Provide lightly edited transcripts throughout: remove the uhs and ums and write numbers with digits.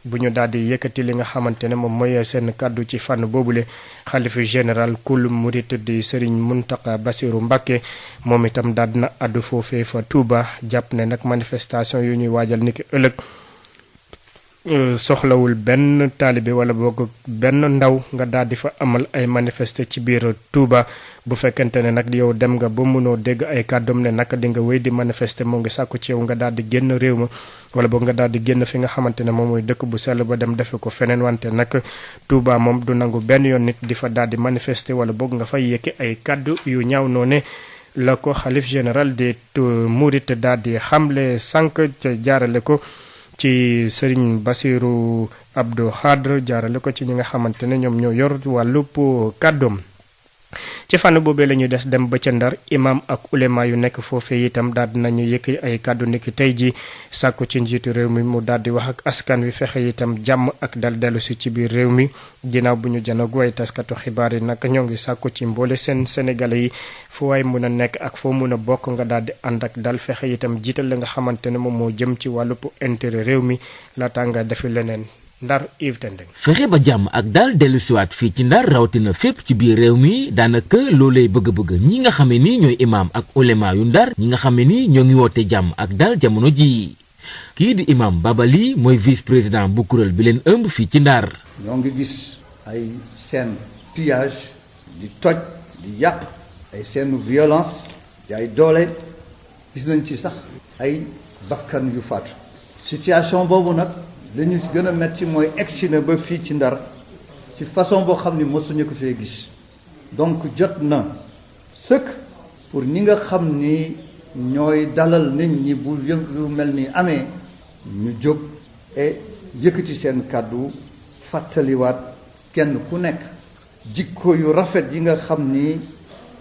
bu ñu daal di yëkkati li nga xamante ne moom mooy seen kàddu ci fànn boobule xalifa général kul murit di Serigne Mountakha Bassirou Mbacké moom itam daal dina àddu foofee fa Touba jàpp ne nag manifestation yu ñuy waajal niki ëllëg soxlawul benn taalibe wala boog benn ndaw nga daal di fa amal ay manifester ci biir Touba bu fekkente ne nag yow dem nga ba mënoo dégg ay kàddoom ne nag di nga wéy di manifester moo ngi sàkku ci yow nga daal di génn réew ma wala boog nga daal di génn fi nga xamante ne moom mooy dëkk bu sell ba dem defe ko feneen wante nag Touba moom du nangu benn yoon nit di fa daal di manifester wala boog nga fay yëkki ay kàddu yu ñaaw noone la ko xalif général des Mourides daal di xamle sànq ca jaarale ko ci Serigne Bassirou Abdou Khadre jaarale ko ci ñi nga xamante ne ñoom ñoo yor wàllub kàddoom ci fànn boobee la ñuy des dem ba ca Ndar imam ak ulema yu nekk foofee itam daal di nañu yëkk ay kàddu niki tey ji sàkku ci njiitu réew mi mu daal di wax ak askan wi fexe itam jàmm ak dal dellu si ci biir réew mi ginnaaw bu ñu janogu ay taskatu xibaar yi nag ñoo ngi sàkku ci mboole seen sénégalais yi fu waay mun a nekk ak foo mun a bokk nga daal di ànd ak dal fexe itam jiital la nga xamante ne moom moo jëm ci wàllub intérêt réew mi laata nga defi leneen Ndar Yves Tendeng. fexe ba jàmm ak daal dellusiwaat fii ci Ndar rawatina fépp ci biir réew mi daanaka loolee bëgg-bëgg ñi nga xamee ni ñooy imaam ak ulema yu Ndar ñi nga xamee ni ñoo ngi woote jàmm ak daal jamono ji kii di imam Babali mooy vice président bu kuréel bi leen ëmb fii ci Ndar. ñoo ngi gis ay scène pillage di toj di yàq ay scène violence di ay doole gis nañ ci sax ay bakkan yu faatu situation boobu nag. li ñu gën a metti mooy egsi na ba fii ci Ndar ci façon boo xam ni mosuñu ko fee gis donc jot na sëkk pour ñi nga xam ni ñooy dalal nit ñi bu lu mel ni amee ñu jóg et yëkkati seen kàddu fàttaliwaat kenn ku nekk jikko yu rafet yi nga xam ni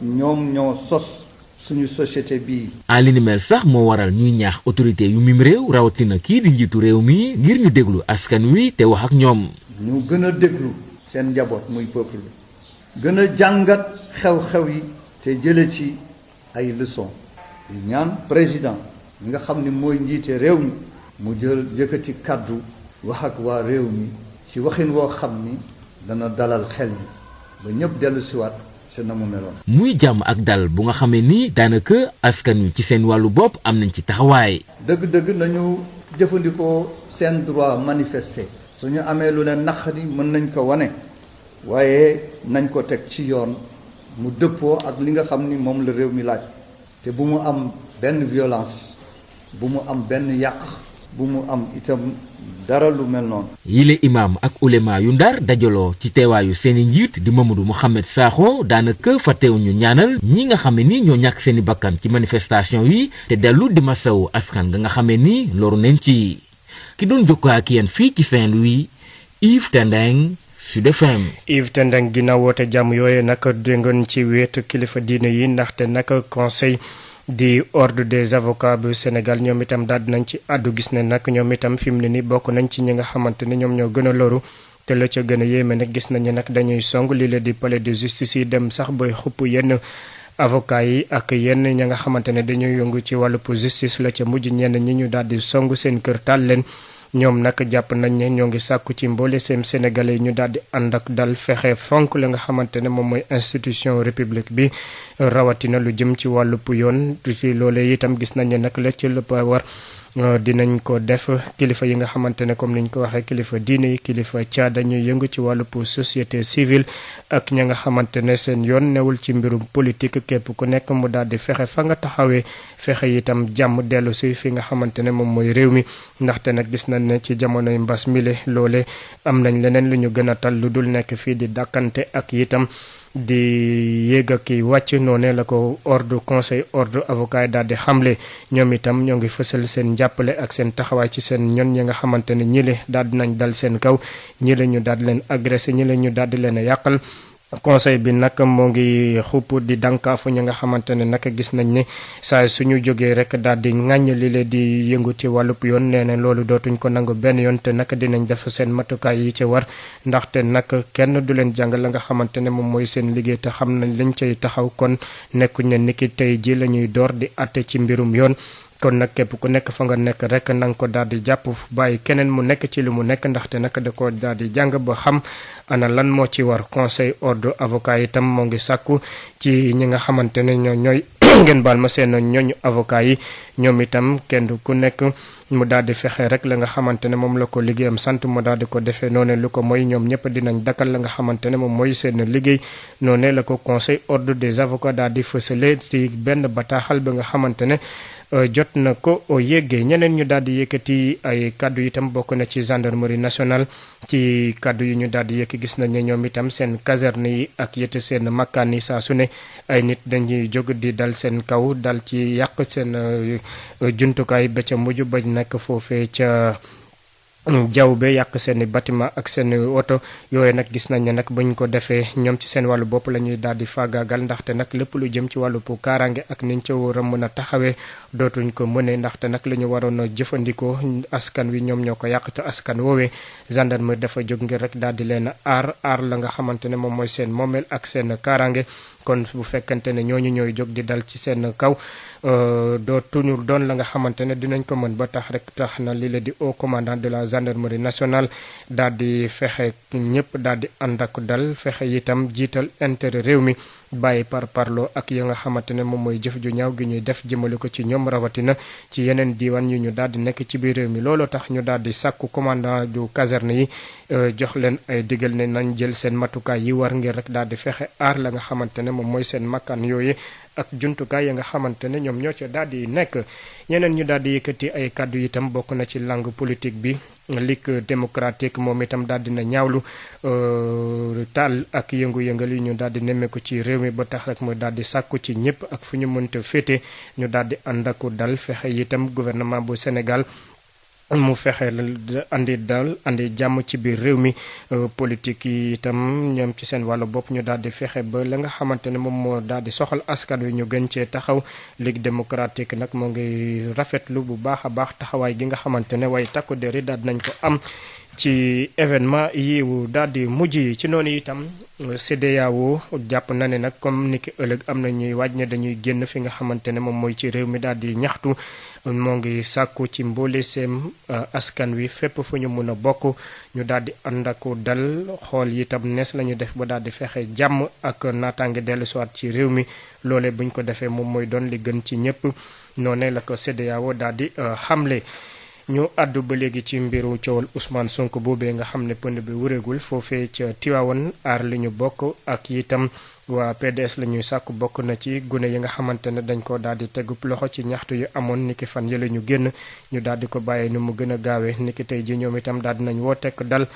ñoom ñoo sos suñu société bii. li ni mel sax moo waral ñuy ñaax autorité yu mim réew rawatina kii di njiitu réew mi ngir ñu déglu askan wi te wax ak ñoom. ñu gën a déglu seen njaboot muy peuple bi gën a jàngat xew-xew yi te jële ci ay leçons di ñaan président mi nga xam ni mooy njiite réew mi mu jël yëkkati kàddu wax ak waa réew mi ci waxin woo xam ni dana dalal xel yi ba ñëpp dellu siwaat na mu meloon. muy jàmm ak dal bu nga xamee ni daanaka askan wi ci seen wàllu bopp am nañ ci taxawaay. dëgg-dëgg nañu jëfandikoo seen droit manifester. suñu amee lu leen naqari mën nañ ko wane waaye nañ ko teg ci yoon mu dëppoo ak li nga xam ni moom la réew mi laaj te bu mu am benn violence bu mu am benn yàq bu mu am itam dara lu mel noonu. yile imaam ak ulema yu Ndar dajaloo ci teewaayu seeni njiit di Mamadou Mouhamed Sakho daanaka fa teew ñu ñaanal ñi nga xamee ni ñoo ñàkk seeni bakkan ci manifestation yi te dellu di masawu askan nga xamee ni loru nañ ci ki doon jokkoo ak yéen fii ci Saint-Louis Yves Tendeng Sud FM. Yves Tendeng ginnaaw woote jàmm yooyu nag déngoon ci wéet kilifa diine yi ndaxte nag conseil di ordre des avocats bu Sénégal ñoom itam daal dinañ ci àddu gis ne nag ñoom itam fi mu ne ni bokk nañ ci ñi nga xamante ne ñoom ñoo gën a loru te la ca gën a yéeme nag gis nañu nag dañuy song lii la di palais de justice yi dem sax bay xupp yenn avocats yi ak yenn ña nga xamante ne dañuy yëngu ci wàllu justice la ca mujj ñenn ñi ñu daal di song seen kër taal leen ñoom nag jàpp nañ ne ñoo ngi sàkku ci mboole seen sénégalais yi ñu daal di ànd ak dal fexe fonk la nga xamante ne moom mooy institution république bi rawatina lu jëm ci wàllub yoon ci loolee itam gis nañ ne nag la ci lépp war dinañ ko def kilifa yi nga xamante ne comme niñ ko waxee kilifa diine yi kilifa caada ñuy yëngu ci wàllub société civile ak ña nga xamante ne seen yoon newul ci mbirum politique képp ku nekk mu daal di fexe fa nga taxawee fexe itam jàmm dellu si fi nga xamante ne moom mooy réew mi ndaxte nag gis nañ ne ci jamonoy mbas mile loole am nañ leneen lu ñu gën a tal lu dul nekk fii di dàkkante ak itam di yéeg ak i wàcc noonu la ko ordre conseil ordre avocat yi daal di xamle ñoom itam ñoo ngi fësal seen jàppale ak seen taxawaay ci seen ñoon ñi nga xamante ne ñi le daal di nañ dal seen kaw ñi le ñu daal di leen agressé ñi le ñu daal di leen a yàqal conseil bi nag moo ngi xupp di dànkaafu ñi nga xamante ne nag gis nañ ne saa suñu jógee rek daal di ŋàññ li leen di yëngu ci wàllub yoon nee na loolu dootuñ ko nangu benn yoon te nag dinañ def seen matukaay yi ci war ndaxte nag kenn du leen jàng la nga xamante ne moom mooy seen liggéey te xam nañ lañ cay taxaw kon nekkuñ ne niki tey ji la ñuy door di àtte ci mbirum yoon kon nag képp ku nekk fa nga nekk rek na nga ko daal di jàpp bàyyi keneen mu nekk ci li mu nekk ndaxte nag da ko daal di jàng ba xam ana lan moo ci war conseil ordre avocat itam moo ngi sàkku ci ñi nga xamante ne ñooy ngeen baal ma seen ñooñu avocat yi ñoom itam kenn ku nekk mu daal di fexe rek la nga xamante ne moom la ko liggéeyam sant mu daal di ko defee noonu lu ko mooy ñoom ñëpp dinañ dakkal la nga xamante ne moom mooy seen liggéey noonu la ko conseil ordre des avocats daal di fësale ci benn bataaxal ba nga xamante ne jot na ko yéggee ñeneen ñu daal di yëkkati ay kaddu itam bokk na ci gendarmerie nationale ci kaddu yi ñu daal di yëkk gis nañ ne ñoom itam seen caserne yi ak yëtt seen makkaan yi saa su ne ay nit dañuy jóg di dal seen kaw dal ci yàq seen jumtukaay ba ca mujj bañ nekk foofee ca jaww be yàq seen i bâtiment ak seen oto yooyu nag gis nañ ne nag buñ ko defee ñoom ci seen wàllu bopp la ñuy daal di faagaagal ndaxte nag lépp lu jëm ci wàllu pour kaaraange ak niñ ca war a mën a taxawee dootuñ ko mëne ndaxte nag li ñu waroon a jëfandikoo askan wi ñoom ñoo ko yàq te askan woowee gendarmerie dafa jóg ngir rek daal di leen aar la nga xamante ne moom mooy seen moomeel ak seen kaaraange kon bu fekkante ne ñooñu ñooy jóg di dal ci seen kaw dootuñu doon la nga xamante ne dinañ ko mën ba tax rek tax na li la di haut commandant de la gendarmerie nationale daal di fexe ñëpp daal di ànd ak dal fexe itam jiital intérêt réew mi bàyyi par parloo ak ya nga xamante ne moom mooy jëf ju ñaaw gi ñuy def jëmale ko ci ñoom rawatina ci yeneen diiwaan yu ñu daal di nekk ci biir réew mi looloo tax ñu daal di sàkku commandant du caserne yi jox leen ay digal ne nañ jël seen matukaay yi war ngir rek daal di fexe aar la nga xamante ne moom mooy seen makkaan yooyu ak jumtukaay ya nga xamante ne ñoom ñoo ca daal di nekk ñeneen ñu daal di yëkkati ay kàddu itam bokk na ci langue politique bi Ligue démocratique moom itam daal dina ñaawlu taal ak yëngu-yëngal yi ñu daal di nemmeeku ci réew mi ba tax rek mooy daal di sàkku ci ñëpp ak fu ñu mënta féete ñu daal di ànd ak dal fexe itam gouvernement bu Sénégal mu fexe andi jàmm ci biir réew mi politique yi itam ñoom ci seen wàllu bopp ñu daal di fexe ba la nga xamante ne moom moo daal di soxal askan wi ñu gën cee taxaw Ligue démocratique nag moo ngi rafetlu bu baax a baax taxawaay gi nga xamante ne waaye takku der yi daal nañ ko am ci événement yi daal di mujj yi ci noonu itam CEDEAO jàpp na ne nag comme ni ki ëllëg am na ñuy waaj ne dañuy génn fi nga xamante ne moom mooy ci réew mi daal di ñaxtu moo ngi sàkku ci mboole seem askan wi fépp fu ñu mën a bokk ñu daal di ànd ak dal xool itam nees la ñu def ba daal di fexe jàmm ak naataange dellu siwaat ci réew mi loolee buñ ko defee moom mooy doon li gën ci ñëpp noonu la ko CEDEAO daal di xamle. ñu àddu ba léegi ci mbiru coowal Ousmane Sonko boobee nga xam ne pënd bi wëreegul foofee ca Tiwaawan aar li ñu bokk ak itam waa PDS la ñuy sàkku bokk na ci gune yi nga xamante ne dañ ko daal di tegub loxo ci ñaxtu yu amoon niki fan yële ñu génn ñu daal di ko bàyyee nu mu gën a gaawee niki tey ji ñoom itam daal dinañ woo tekk dal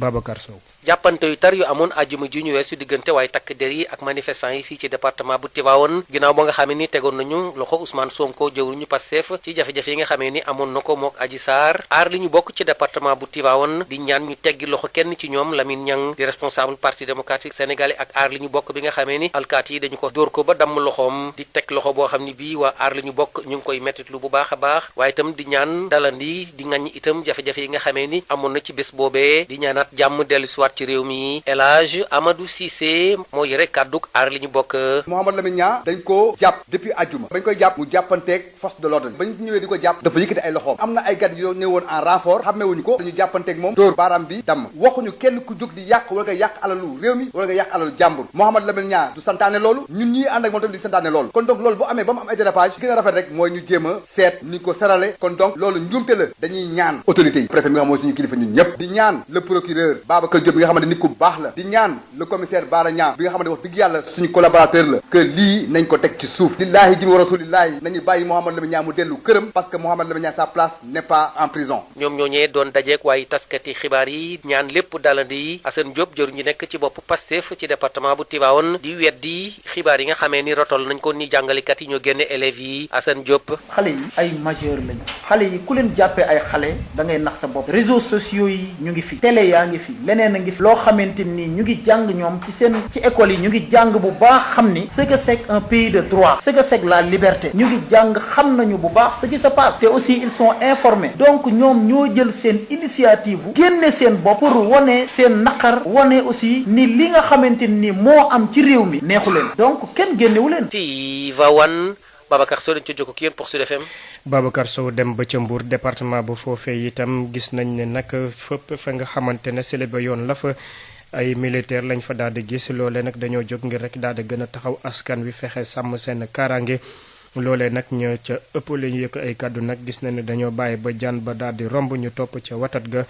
Babacar Sow. jàppante yu tar yu amoon àjjuma ji ñu weesu diggante waaye takk der yi ak manifestants yi fii ci département bu Tivaouane ginnaaw ba nga xamee ni tegoon nañu loxo Ousmane Sonko jëwriñu Pastef ci jafe-jafe yi nga xamee ni amoon na ko mook Adji Sarr aar li ñu bokk ci département bu Tivaouane di ñaan ñu teggi loxo kenn ci ñoom Lamine Niang di responsable parti démocratique sénégalais ak aar li ñu bokk bi nga xamee ni alkaati yi dañu ko dóor ko ba damm loxoom di teg loxo boo xam ni bii waa aar li ñu bokk ñu ngi koy mettitlu bu baax a baax waaye itam di ñaan dalandi di ŋaññi itam jafe-jafe yi nga xamee ni amoon na ci bés boobee di ñaanaat jàmm dellu siwaat ci réew mi El Hadj Amadou Cissé moo yore kàdduk aar li ñu bokk. Mouhamadou Lamine Niang dañ ko jàpp depuis àjjuma bañ koy jàpp mu jàppanteeg force de l'ordre bañ ñëwee di ko jàpp dafa yëkkati ay loxoom am na ay gàtt yoo ñëwoon en renfort xàmmewuñu ko dañu jàppanteeg moom dóor baaraam bi damm waxuñu kenn ku jóg di yàq wala nga yàq alalu réew mi wala nga yàq alalu jàmbur Mouhamadou Lamine Niang du santaane loolu ñun ñii ànd ak moom tamit di santaane loolu kon donc loolu bu amee ba mu am ay dérapage gën a rafet rek mooy ñu jéem a seet ni ko sarale kon donc loolu njuumte la dañuy ñaan autorités yi préfet bi nga xam mooy suñu kilifa ñun ñëpp di ñaan le procureur Babacar Diop bi nga xamante nit ku baax la di ñaan le commissaire Bara Niang bi nga xamante wax dëgg yàlla suñu collaborateur la que lii nañ ko teg ci suuf lillaahi ji mi wa rasulillahi nañu bàyyi Mouhamadou Lamine Niang mu dellu këram parce que Mouhamadou Lamine Niang sa place n'est pas en prison. ñoom ñooñee doon dajeek waaye taskati xibaar yi ñaan lépp dalandi Assane Diop jëru ñu nekk ci bopp Pastef ci département bu Tivaouane di weddi xibaar yi nga xamee ni rotol nañ ko ni jàngalekat yi ñoo génne élèves yi Assane Diop. xale yi ay majeur lañu xale yi ku leen jàppee ay xale da ngay nax sa bopp réseaux sociaux yi ñu ngi fi télé yaa ngi fi leneen a ngi fi loo xamante ni ñu ngi jàng ñoom ci école yi ñu ngi jàng bu baax xam ni ce que c'est un pays de droit ce que c'est la liberté ñu ngi jàng xam nañu bu baax ce qui se passe te aussi ils sont informés donc ñoom ñoo jël seen initiative génne seen bopp pour wane seen naqar wane aussi ni li nga xamante ni moo am ci réew mi neexu leen donc kenn génnewu leen. Tivaouane Babacar Sow dañ ci jokk ak yéen pour Sud FM. Babacar Sow dem ba ca Mbour département bu foofee itam gis nañ ne nag fépp fa nga xamante ne célébé yoon la fa ay militaire lañ fa daal di gis loole nag dañoo jóg ngir rek daal di gën a taxaw askan wi fexe sàmm seen kaaraange. loolee nag ñoo ca ëpp la ñu yëkk ay kàddu nag gis na ne dañoo bàyyi ba jaan ba daal di romb ñu topp ca watat ga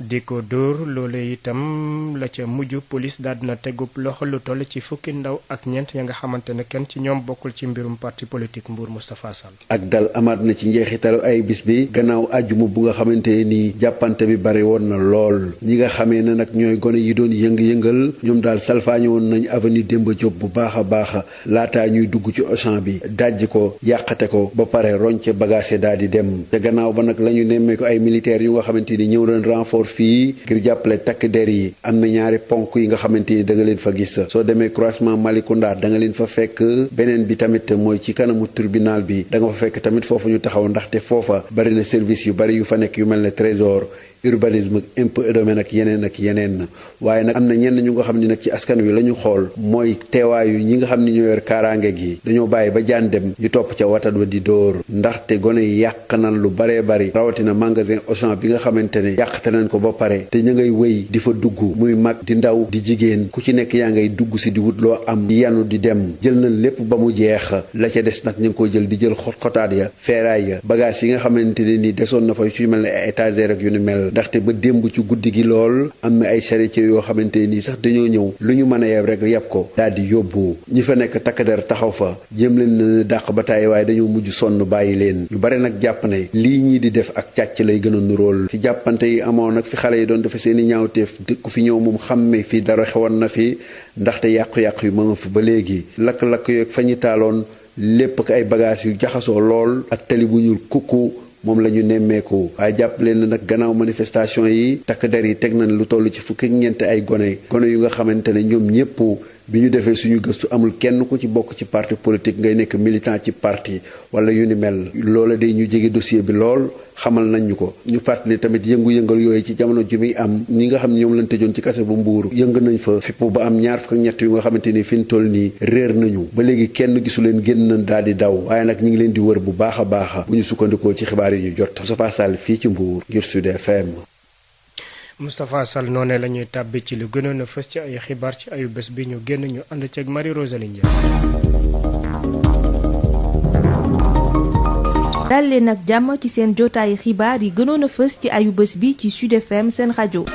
di ko dóor loolee itam la ca mujj police daal dina tegub loxo lu toll ci fukki ndaw ak ñeent ya nga xamante ne kenn ci ñoom bokkul ci mbirum parti politique Mbour Moustapha Sall. ak dal amaat na ci njeexitalu ay bis bi gannaaw àjjuma bu nga xamante ni jàppante bi bari woon na lool ñi nga xamee ne nag ñooy gone yi doon yëng-yëngal ñoom daal salfaañe woon nañ avenue Demba Diop bu baax a baax laataa ñuy dugg ci Auchan bi dajj ko yàqate ko ba pare roñce bagage daal di dem te gannaaw ba nag la ñu nemmee ko ay militaires yu nga xamante ni ñëw nañ renfort fii ngir jàppale takk der yi am na ñaari ponk yi nga xamante ni da nga leen fa gis soo demee croisement Malicounda da nga leen fa fekk beneen bi tamit mooy ci kanamu tribunal bi da nga fa fekk tamit foofu ñu taxaw ndaxte foofa bari na service yu bari yu fa nekk yu mel ne trésor urbanisme impôt et domaine ak yeneen waaye nag am na ñenn ñu nga xam ni nag ci askan wi la ñu xool mooy teewaayu ñi nga xam ni ñoo yor kaaraange gi dañoo bàyyi ba jaan dem ñu topp ca watat wa di dóor ndaxte gone yi yàq nan lu baree bari rawatina magasin Auchan bi nga xamante ne yàqte nañ ko ba pare te ñu ngay wéy di fa dugg muy mag di ndaw di jigéen ku ci nekk yaa ngay dugg si di wut loo am di yanu di dem jël nañ lépp ba mu jeex la ca des nag ñu ngi ko jël di jël xotaat ya feeraay ya bagage yi nga xamante ne ni desoon na fa ci mel ne ay étagère ak yu ni mel ndaxte ba démb ci guddi gi lool am na ay charretier yoo xamante nii sax dañoo ñëw lu ñu mën a yeb rek yeb ko daal di yóbbu ñi fa nekk takk der taxaw fa jéem leen na dàq ba tàyyi waaye dañoo mujj sonn bàyyi leen ñu bare nag jàpp ne lii ñii di def ak càcc lay gën a nuróol fi jàppante yi amoon nag fi xale yi doon defe seeni ñaawteef ku fi ñëw moom xamme fii dara xewoon na fi ndaxte yàqu-yàqu yu ma nga fi ba léegi lakk-lakk yooyu fa ñu taaloon lépp ak ay bagages yu jaxasoo lool ak tali bu ñuul kukku moom la ñu nemmeeku waaye jàpp leen nag gannaaw manifestation yi takk der yi teg nañ lu toll ci fukki ñeent ay gone yu nga xamante ne ñoom ñëpp bi ñu defee suñu gëstu amul kenn ku ci bokk ci parti politique ngay nekk militant ci parti wala yu ni mel loola day ñu jege dossier bi lool xamal nañ ñu ko ñu fàttali tamit yëngu-yëngal yooyu ci jamono ji muy am ñi nga xam ne ñoom lañ tëjoon ci kase bu Mbuur yëng nañ fa fipp ba am ñaar fukk ak ñett yu nga xamante ni fi ñu toll nii réer nañu ba léegi kenn gisu leen génn nañ daal di daw waaye nag ñi ngi leen di wër bu baax a baax bu ñu sukkandikoo ci xibaar yi ñu jot Moustapha Sall fii ci Mbuur ngir Sud FM. Moustapha Sall noonee la ñuy tàbbi ci lu gënoon a fës ci ay xibaar ci ayu bés bi ñu génn ñu ànd ceeg Marie Rosaline Ndiaye. dal leen ak jàmm ci seen jotaayu xibaar yi gënoon a fës ci ayu bés bi ci Sud FM seen rajo.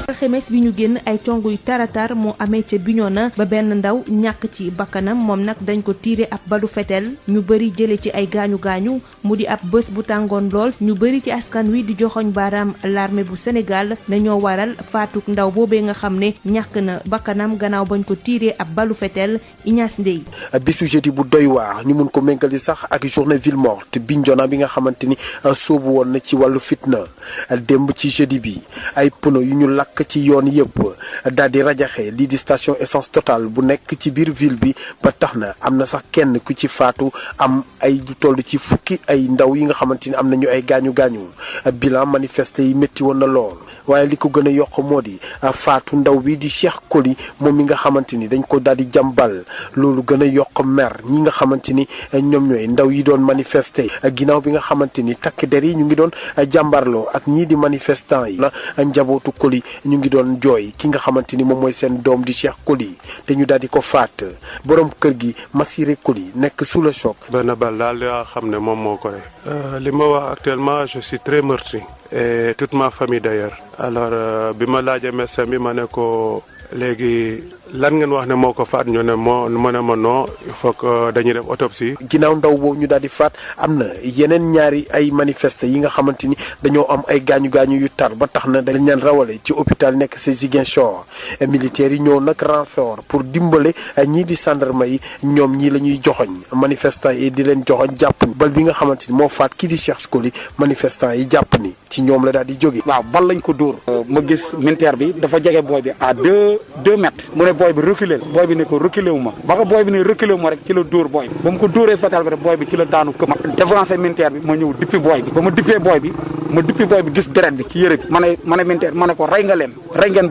alxemes bi ñu génn ay cong yu taratar moo amee ca Bignona ba benn ndaw ñàkk ci bakkanam moom nag dañ ko tiire ab balu fetel ñu bëri jële ci ay gaañu-gaañu mu di ab bés bu tàngoon lool ñu bëri ci askan wi di joxoñ baaraam l'armée bu Sénégal nañoo waral faatuk ndaw boobee nga xam ne ñàkk na bakkanam gannaaw bañ ko tiire ab balu fetel Ignace Ndeye. bisu jeudi bu doy waar ñu mun ko méngali sax ak journée ville morte Bignona bi nga xamante ni soobu woon na ci wàllu fitna démb ci jeudi bi ay pneu yu ñu lakk ci yoon yëpp daal di rajaxe lii di station essence Total bu nekk ci biir ville bi ba tax na am na sax kenn ku ci faatu am ay du toll ci fukki ay ndaw yi nga xamante ni am nañu ay gaañu-gaañu bilan manifesté yi métti woon na lool waaye li ko gën a yokk moo di faatu ndaw bi di Cheikh Koli moom mi nga xamante ni dañ ko daal di jàmbal loolu gën a yokk mer ñi nga xamante ni ñoom ñooy ndaw yi doon manifesté ginnaaw bi nga xamante ni takk der yi ñu ngi doon jàmbarloo ak ñii di manifestant yi la njabootu Koli ñu ngi doon jooy ki nga xamante ni moom mooy seen doom di Cheikh Koli te ñu daal di ko faat borom kër gi Massiré Koli nekk sous le choc. benn bal daal yaa xam ne moom moo ko rey. li ma wax actuellement je suis très meurtri et toute ma famille d'ailleurs. alors bi ma laajee médecin bi ma ne ko léegi lan ngeen wax ne moo ko faat ñu ne moo ma ne ma non il faut que dañuy def autopsie. ginnaaw ndaw boobu ñu daal di faat am na yeneen ñaari ay manifesté yi nga xamante ni dañoo am ay gaañu-gaañu yu tar ba tax na dañ leen rawale ci hôpital nekk sa Ziguinchor militaires yi ñëw nag renfort pour dimbale ñii di gendarme yi ñoom ñii la ñuy joxoñ manifestants yi di leen joxoñ jàpp ni bal bi nga xamante ni moo faat kii di Cheikh Koli manifestants yi jàpp ni ci ñoom la daal di jóge. waaw bal lañ ko dóor. ma gis militaire bi dafa jege booy bi à deux mètres mu ne booy bi reculé booy bi ne ko reculé wu ma ba ko booy bi ne reculé wu ma rek ci la dóor booy bi ba mu ko dóoree fetal bi rek booy bi ci la daanu këma dévancé militaire bi ma ñëw dippi booy bi ba ma dippee booy bi gis deret bi ci yëre bi ma ne militaire ma ne ko rey nga leen rey ngeen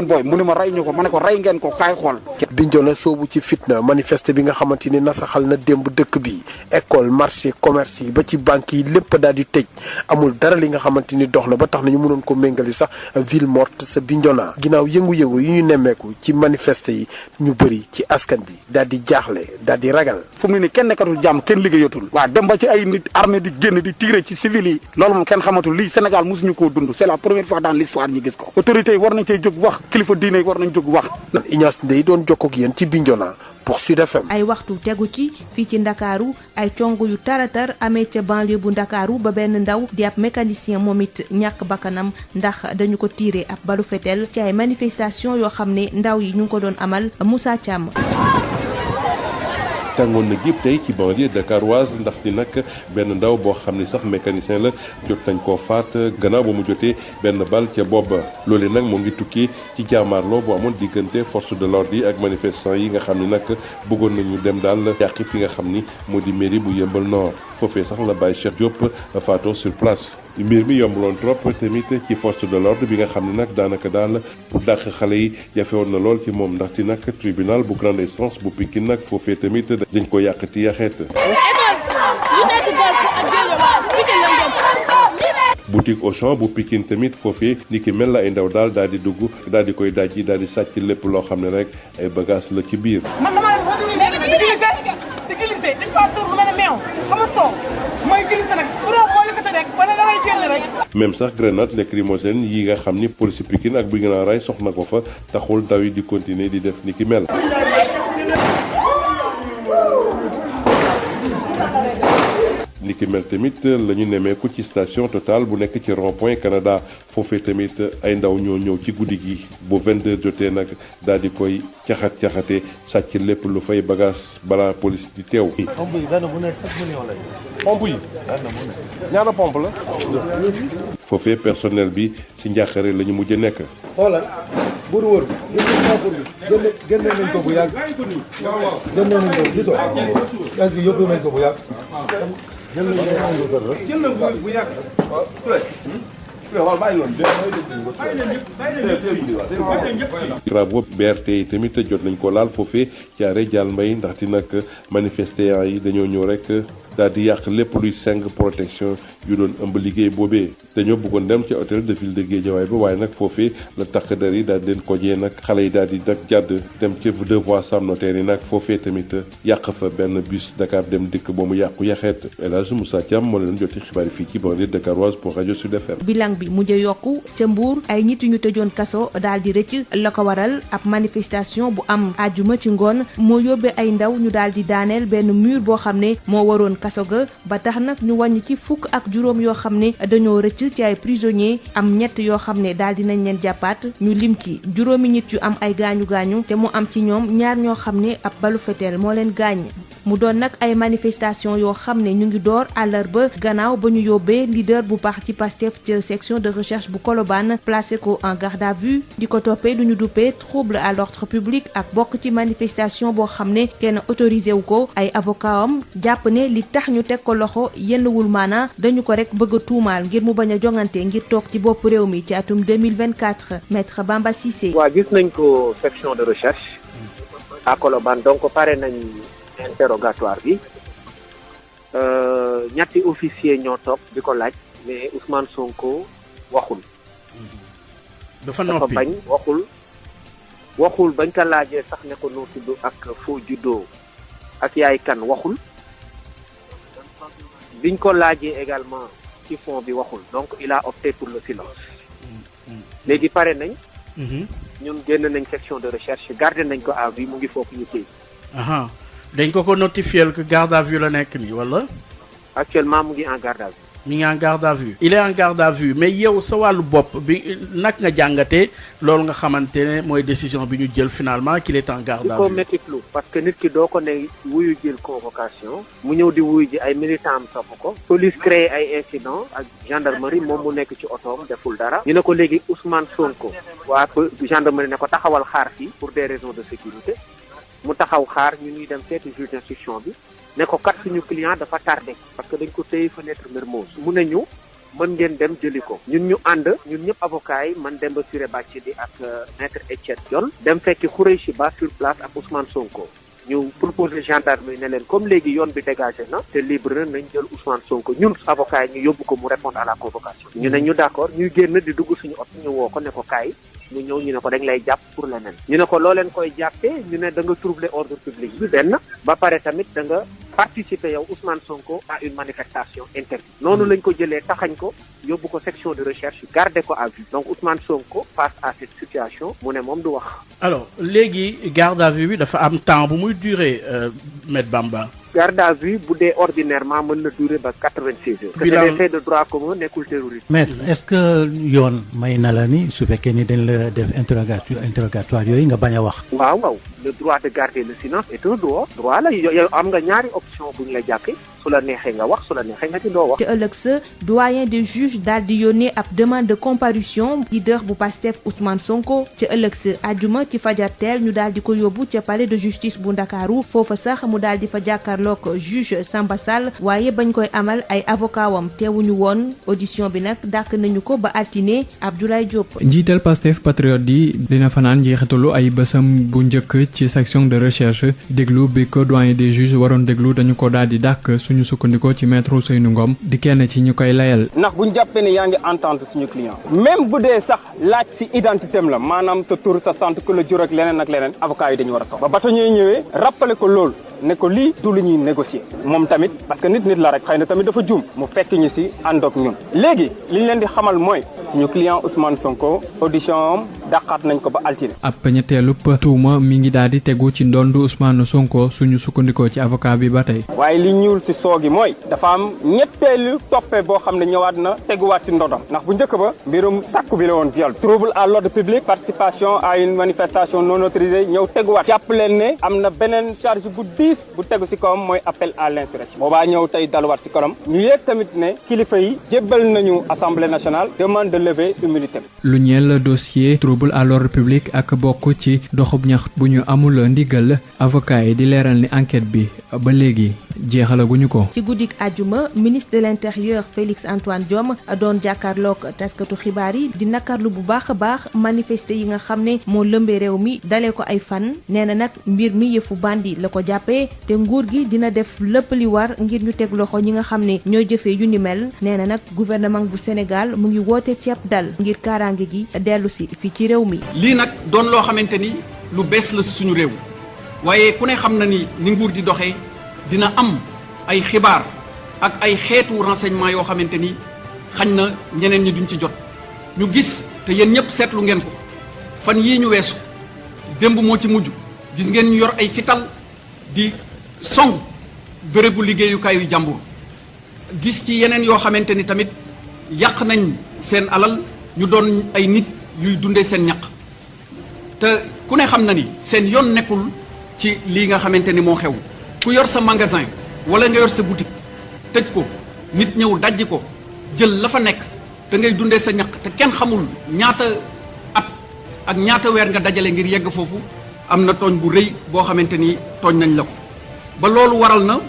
booy mu ne ma rey ñu ko ma ne ko rey ngeen ko kaay xool. Bignona soobu ci fitna manifester bi nga xamante ni nasaxal na démb dëkk bi école marché commerce yi ba ci banque yi lépp daal di tëj amul dara li nga xamante ni dox na ba tax na ñu mënoon ko méngali sax ville morte sa Bignona ginnaaw yëngu-yëngu yi ñu nemmeeku ci manifester yi ñu bëri ci askan bi daal di jaaxle daal di ragal. fu mu ne nii kenn nekkatul jàmm kenn liggéeyatul. waaw dem ba ci ay nit armée di génn di tirer ci civil yi loolu moom kenn xamatul lii Sénégal mosuñu koo dund c'est la première fois dans l'histoire ñu gis ko. autorités yi war nañ cee jóg wax kilifa diine yi war nañ jóg wax. Ignace Ndeye doon jokkoo ak yéen ci Bignona pour Sud FM. ay waxtu tegu ci fii ci Ndakaaru ay cong yu taratar amee ca banlieue bu Ndakaaru ba benn ndaw di ab mécanicien moom it ñàkk bakkanam ndax dañu ko tiire ab balu fetel ci ay manifestation yoo xam ne ndaw yi ñu ngi ko doon amal Moussa Thiam. tàngoon na jëpp tey ci banlieue dakaroise ndaxte nag benn ndaw boo xam ne sax mécanicien la jot nañ koo faat gannaaw ba mu jotee benn bal ca bopp ba loolee nag moo ngi tukkee ci jaamaarloo bu amoon diggante force de l'ordre yi ak manifestants yi nga xam ne nag bëggoon nañu dem daal yàqi fi nga xam ni moo di mairie bu Yeumbeul Nord foofee sax la Baye Cheikh Diop faatoo sur place mbir mi yombuloon trop tamit ci force de l'ordre bi nga xam ne nag daanaka daal pour dàq xale yi jafewoon na lool ci moom ndaxte nag tribunal bu grande instance bu Pikine nag foofee tamit dañ ko yàqati yaxeet boutique Auchan bu Pikine tamit foofee ni ki mel la ay ndaw daal di dugg daal di koy daj yi daal di sàcc lépp loo xam ne rek ay bagage la ci biir dañ fa tour lu mel ne meew xam soo mooy glissé nag pour moo lëkkate rek wala damay génn rek. même sax grenade lacrymogène yi nga xam ni police Pikine ak bu gën a ray soxna ko fa taxul ndaw yi di continuer di def ni ki mel. ni ki mel tamit la ñu nemmeeku ci station Total bu nekk ci rond-point Canada foofee tamit ay ndaw ñoo ñëw ci guddi gi bu 22 jotee nag daal di koy caxate sàcc lépp lu fay bagage balaa police di teew. pompe yi benn bu ne 7 millions lay. pompe yi ñaata pompe la. foofee personnel bi ci njaaxare la ñu mujj nekk. xoolal bu du wër génne nañ ko bu yàgg génne nañ ko gisoo gaz bi yóbbu nañ ko bu yàgg. jël na bu yàgg travaux BRT yi tamit jot nañ ko laal foofee ci arrêt Dial Mbaye ndaxte nag manifestants yi dañoo ñëw rek daal di yàq lépp luy seng protection yu doon ëmb liggéey boobee dañoo bëggoon dem ci hôtel de ville de Guédiawaye ba waaye nag foofee la takk der yi daal di leen kojee nag xale yi daal di nag jàdd dem ci deux voies Sam Notaire yi nag foofee tamit yàq fa benn bus Dakar dem dikk ba mu yàqu yaxeet El Hadj Moussa Thiam moo leen joti xibaar yi fii ci banlieue dakaroise pour rajo Sud FM. bilan bi mujj yokku ca Mbour ay nit ñu tëjoon kaso daal di rëcc la ko waral ab manifestation bu am àjjuma ci ngoon moo yóbbee ay ndaw ñu daal di daaneel benn mur boo xam ne moo waroon kaso ga ba tax nag ñu wàññi ci fukk ak juróom yoo xam ne dañoo rëcc ci ay prisonniers am ñett yoo xam ne daal dinañ leen jàppaat ñu lim ci juróomi nit yu am ay gaañu-gaañu te mu am ci ñoom ñaar ñoo xam ne ab balu fetel moo leen gaañ mu doon nag ay manifestation yoo xam ne ñu ngi door àllarba gannaaw ba ñu yóbbee leader bu parti Pastef ca section de recherche bu Colobane placé ko en garde à vue di ko toppee lu ñu duppee trouble à l'ordre public ak bokk ci manifestation boo xam ne kenn autorisé wu ko ay avocat am jàpp ne li tax ñu teg ko loxo yenwul maana dañu ko rek bëgg a tuumaal ngir mu bañ a jongante ngir toog ci bopp réew mi ci atum 2024 maître Bamba Cissé. waaw gis nañ ko section de recherche à Colobane donc pare nañ interrogatoire bi ñetti officier ñoo toog di ko laaj mais Ousmane Sonko waxul. dafa noppi bañ waxul bañ ko laajee sax ne ko noo tudd ak foo juddoo ak yaay kan waxul biñ ko laajee également ci fond bi waxul donc il a opté pour le silence léegi pare nañ. ñun génn nañ section de recherche gardé nañ ko à vue mu ngi foofu ñu téye. dañ ko notifier que garde à vue la nekk nii wala. actuellement mu ngi en garde à vue. mi ngi en garde à vue. il est en garde à vue mais yow sa wàllu bopp bi nag nga jàngatee loolu nga xamante ne mooy décision bi ñu jël finalement qu'il est en garde à vue. il faut métitlu parce que nit ki doo ko ne wuyu jël convocation. mu ñëw di wuyu ji ay militants am topp ko. police créé ay incident ak gendarmerie moom mu nekk ci otoom deful dara. ñu ne ko léegi Ousmane Sonko. waa gendarmerie ne ko taxawal xaar fii pour des raisons de sécurité. mu taxaw xaar ñu ñuy dem seeti juge d'instruction bi ne ko kat suñu client dafa tardé parce que dañ ko téye fenêtre Mermoz mu ne ñu mën ngeen dem jëli ko ñun ñu ànd ñun ñëpp avocats yi man Demba Ciré Bathily ak maître Etienne Dione dem fekki Khoureychi Ba sur place ak Ousmane Sonko ñu proposé gendarmerie ne leen comme léegi yoon bi dégagé na te libre na nañ jël Ousmane Sonko ñun avocats yi ñu yóbbu ko mu répondre à la convocation ñu ne ñu d'accord ñuy génn di dugg suñu oto ñu woo ko ne ko kaay mu ñëw ñu ne ko dañ lay jàpp pour leneen ñu ne ko loo leen koy jàppee ñu ne da nga troubler ordre public bi benn ba pare tamit da nga participer yow Ousmane Sonko à une manifestation interdite noonu lañ ko jëlee taxañ ko yóbbu ko section de recherche garder ko à vue donc Ousmane Sonko face à cette situation mu ne moom du wax. alors léegi garde à vue bi dafa am temps bu muy durer Maître Bamba. garde à vue bu dee ordinairement mën na durer ba 96 heures. parce que c'est des faits de droit commun nekkul terrorisme. maître est-ce que yoon may na la ni su fekkee ni dañ la def interrogatoire yooyu nga bañ a wax. waaw le droit de garder le silence est un droit la yow am nga ñaari option bu ñu la jàppee su la neexee nga wax su la neexee nga ci doo wax. te ëllëg sa doyen des juges daal di yónnee ab demande de comparution leader bu Pastef Ousmane Sonko ca ëllëg sa àjjuma ci fajar teel ñu daal di ko yóbbu ca palais de justice bu Ndakaaru foofa sax mu daal di fa jàkkaarloog juge Samba Sall waaye bañ koy amal ay avocat wam teewuñu woon audition bi nag dàkk nañu ko ba altine Abdoulaye Diop. njiital Pastef patriote yi dina fanaan njeexitalu ay bësam bu njëkk ci section de recherche déglu bi ko doyen des juges waroon déglu dañu ko daal di dàkk suñu sukkandikoo ci maître Ousseynou Ngom di kenn ci ñu koy layal. ndax bu ñu jàppee ne yaa ngi entendre suñu client même bu dee sax laaj si identité am la maanaam sa tur sa sant ku la jur ak leneen avocat yi dañu war a toog ba batañee ñëwee rappeler ko loolu ne ko lii du lu ñuy négocier moom tamit parce que nit la rek xëy na tamit dafa juum mu fekk ñu si ànd ak ñun léegi li ñu leen di xamal mooy suñu client Ousmane Sonko audition am dàqaat nañ ko ba altine. ab ñetteelu tuuma mi ngi daal di tegu ci ndondu Ousmane Sonko suñu sukkandikoo ci avocat bi ba tey. waaye li ñuul si soogi mooy dafa am ñetteelu toppee boo xam ne ñëwaat na teguwaat si ndodam ndax bu njëkk ba mbirum sàkku bi la woon viol trouble à l'ordre public participation à une manifestation non autorisée ñëw teguwaat jàpp leen ne am na beneen charge bu bu tegu ci kawam mooy appel à l'insurrection boobaa ñëw tey daluwaat ci kawam ñu yéeg tamit ne kilifa yi jébbal nañu assemblée nationale demande de lever immunité. lu ñeel dossier trouble à l'ordre public ak bokk ci doxub ñax bu ñu amul ndigal avocat yi di leeral ni enquête bi ba léegi jeexalaguñu ko. ci guddik àjjuma ministre de l'intérieur Félix Antoine Diome doon jàkkaarloog taskatu xibaar yi di nakarlu bu baax a baax manifester yi nga xam ne moo lëmbee réew mi dalee ko ay fan nee na nag mbir mi yëfu bandi la ko jàppee te nguur gi dina def lépp li war ngir ñu teg loxo ñi nga xam ne ñooy jëfee yu ni mel nee na nag gouvernement bu Sénégal mu ngi woote ceeb dal ngir kaaraange gi dellu si fii ci réew mi. lii nag doon loo xamante ni lu bees la suñu réew waaye ku ne xam na ni nguur di doxee dina am ay xibaar ak ay xeetu renseignement yoo xamante ni xañ na ñeneen ñi duñ ci jot ñu gis te yéen ñëpp seetlu ngeen ko fan yii ñu weesu démb moo ci mujj gis ngeen ñu yor ay fital di song bérébu liggéeyukaayu jàmbur gis ci yeneen yoo xamante ni tamit yàq nañ seen alal ñu doon ay nit yuy dundee seen ñaq te ku ne xam na ni seen yoon nekkul ci lii nga xamante ni moo xew ku yor sa magasin wala nga yor sa boutique tëj ko nit ñëw dajji ko jël la fa nekk te ngay dundee sa ñaq te kenn xamul ñaata at ak ñaata weer nga dajale ngir yegg foofu am na tooñ bu rëy boo xamante ni tooñ nañ la ko ba loolu waral na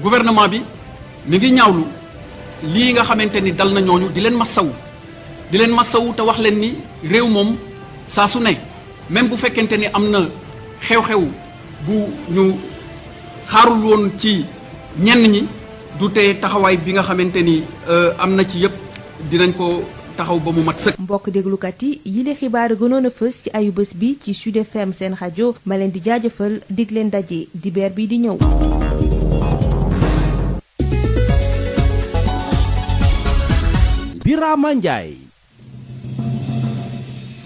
gouvernement bi mi ngi ñaawlu lii nga xamante ni dal na ñooñu di leen masawu te wax leen ni réew moom saa su ne même bu fekkente ni am na xew-xew bu ñu xaarul woon ci ñenn ñi du tee taxawaay bi nga xamante ni am na ci yëpp dinañ ko taxaw ba mu mat sëkk. mbokk déglukat yi yile xibaar gënoon a fës ci ayu bés bi ci Sud FM seen rajo ma leen di jaajëfal dig leen daje dibeer bi di ñëw. Birama Ndiaye.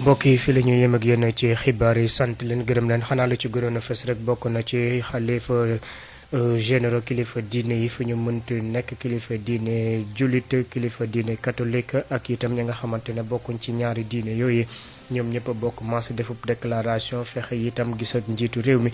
mbokk yi fii la ñuy yem ak yéen ci xibaar yi sant leen gërëm leen xanaa lu ci gënoon a fës rek bokk na ci xalifa généraux kilifa diine yi fu ñu mënti nekk kilifa diine jullit kilifa diine catholique ak itam ñi nga xamante ne bokkuñ ci ñaari diine yooyu ñoom ñëpp a bokk maas defub déclaration fexe itam gis ak njiitu réew mi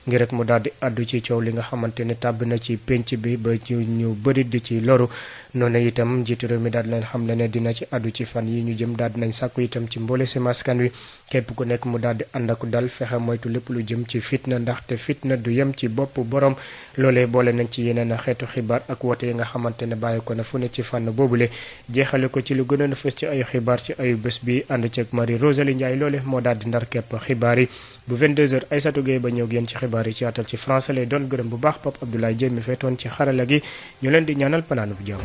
ngir rek mu daal di àddu ci coow li nga xamante ne tàbb na ci penc bi ba ñu bëri di ci loru noonu itam njiitu réew mi daal di leen xam ne dina ci àddu ci fan yi ñu jëm daal di nañ sàkku itam ci mboole si askan wi képp ku nekk mu daal di ànd ak dal fexe moytu lépp lu jëm ci fitna ndaxte fitna du yem ci bopp borom loolee boole nañ ci yeneen xeetu xibaar ak woote yi nga xamante ne bàyyi ko na fu ne ci fànn boobule jeexale ko ci lu gënoon a fës ci ayu xibaar ci ayu bés bi ànd ceeg Marie Rosalie Ndiaye loole moo daal di ndar képp xibaar yi bu 22h Aïssatou Gueye ba ñëw génn ci xibaar yi ci atal ci français lay doon gërëm bu baax Pape Abdoulaye Dieng mi feetoon ci xarala gi ñu leen di ñaanal panaanu bu jàmm.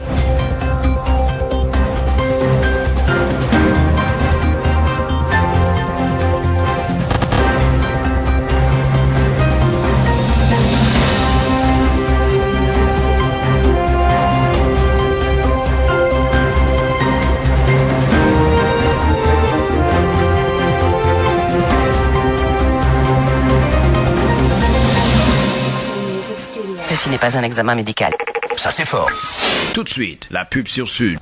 Ceci n'est pas un examen médical. Ça c'est fort. Tout de suite, la pub sur Sud.